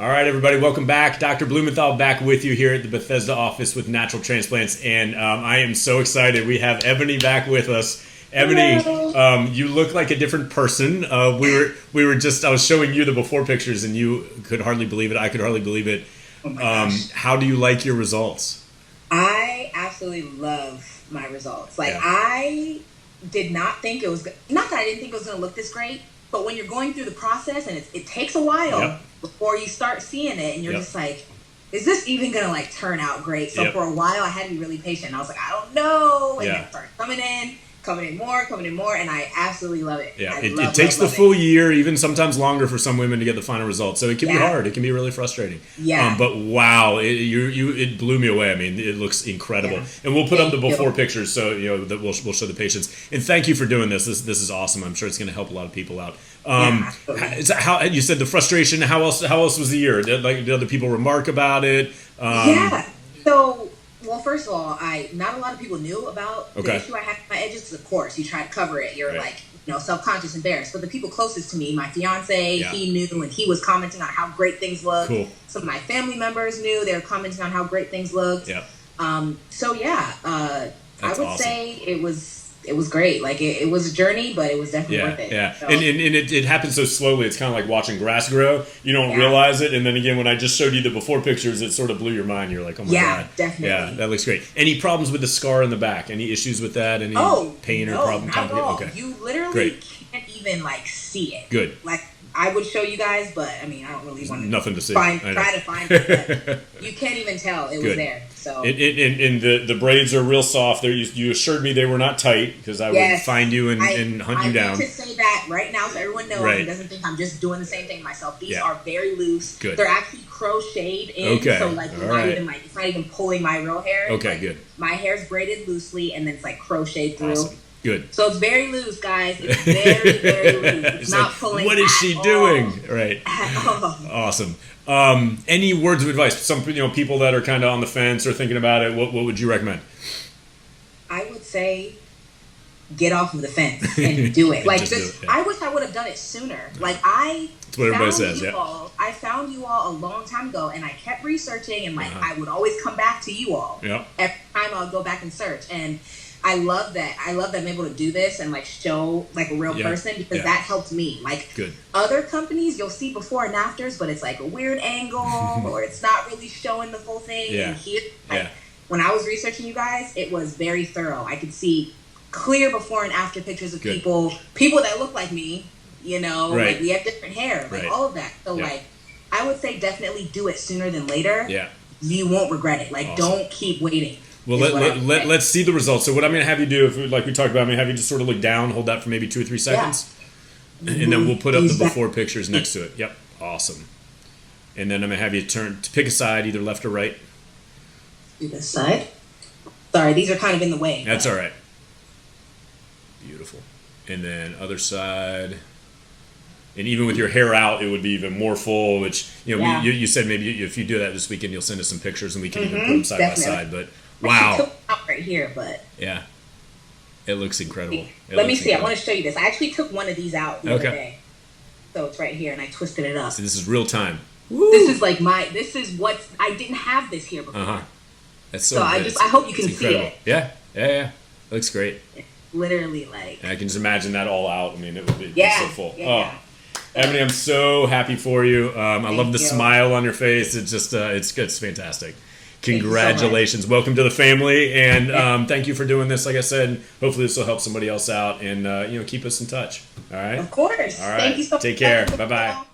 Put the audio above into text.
All right, everybody, welcome back. Dr. Blumenthal back with you here at the Bethesda office with Natural Transplants, and I am so excited. We have Ebony back with us. Ebony, you look like a different person. I was showing you the before pictures, and you could hardly believe it. I could hardly believe it. Oh my gosh. How do you like your results? I absolutely love my results. Yeah. I did not think it was, not that I didn't think it was going to look this great, but when you're going through the process and it takes a while before you start seeing it, and you're just like, is this even going to turn out great? So for a while I had to be really patient. And I was like, I don't know. And it started coming in more, and I absolutely love it. Yeah, it takes the full year, even sometimes longer for some women to get the final result. So it can be hard. It can be really frustrating. Yeah. But wow, it blew me away. I mean, it looks incredible. Yeah. And we'll put up the before pictures, so that we'll show the patients. And thank you for doing this. This is awesome. I'm sure it's going to help a lot of people out. How you said the frustration? How else was the year? Did other people remark about it? So. Well, first of all, not a lot of people knew about the issue I had with my edges. Of course, you try to cover it. You're self-conscious, embarrassed. But the people closest to me, my fiance, he knew, and he was commenting on how great things looked. Cool. Some of my family members knew. They were commenting on how great things looked. Yeah. I would say it was great. It was a journey, but it was definitely worth it. Yeah, so. And it happens so slowly. It's kind of like watching grass grow. You don't realize it, and then again, when I just showed you the before pictures, it sort of blew your mind. You're like, oh my god. Yeah, definitely. Yeah, that looks great. Any problems with the scar in the back? Any issues with that? Any pain or problem? Not at all. Okay. You literally can't even see it. Good. I would show you guys, but I mean, I don't really want to. Nothing to see. Try to find it. But you can't even tell it was there. So. And the braids are real soft. You assured me they were not tight because I would find you and hunt you down. I need to say that right now so everyone knows and doesn't think I'm just doing the same thing myself. These are very loose. Good. They're actually crocheted in, so it's not even pulling my real hair. Okay, good. My hair's braided loosely and then it's crocheted through. Awesome. Good. So it's very loose, guys. It's very, very loose. It's not pulling. What is she doing? Right. Awesome. Any words of advice? Some people that are kind of on the fence or thinking about it. What would you recommend? I would say get off of the fence and do it. I wish I would have done it sooner. That's what everybody says. I found you all a long time ago, and I kept researching, and I would always come back to you all. Yeah. Every time I'll go back and search, and I love that. I love that I'm able to do this and show a real person because that helped me. Good. Other companies, you'll see before and afters, but it's a weird angle or it's not really showing the full thing. Yeah. And here, when I was researching you guys, it was very thorough. I could see clear before and after pictures of people that look like me. We have different hair, all of that. So I would say definitely do it sooner than later. Yeah. You won't regret it. Awesome. Don't keep waiting. Well, let's see the results. So what I'm going to have you do, if like we talked about, I'm going to have you just sort of look down, hold that for maybe 2 or 3 seconds, and then we'll put up the before pictures next to it. Yep, awesome. And then I'm going to have you pick a side, either left or right. Do this side. Sorry, these are kind of in the way. That's all right. Beautiful. And then other side. And even with your hair out, it would be even more full, which, you said maybe if you do that this weekend, you'll send us some pictures and we can even put them side by side. But wow. I took out right here, but. Yeah. It looks incredible. Let me see. I want to show you this. I actually took one of these out the other day. So it's right here, and I twisted it up. So this is real time. Woo. This is what, I didn't have this here before. That's so good. I hope you can see it. Yeah. It looks great. It's literally And I can just imagine that all out. I mean, it would be so full. Yeah. Ebony, I'm so happy for you. I love the smile on your face. It's just, it's fantastic. Congratulations. So welcome to the family. And thank you for doing this. Like I said, hopefully this will help somebody else out and, keep us in touch. All right. Of course. All right. Thank you so much. Take care. Bye-bye.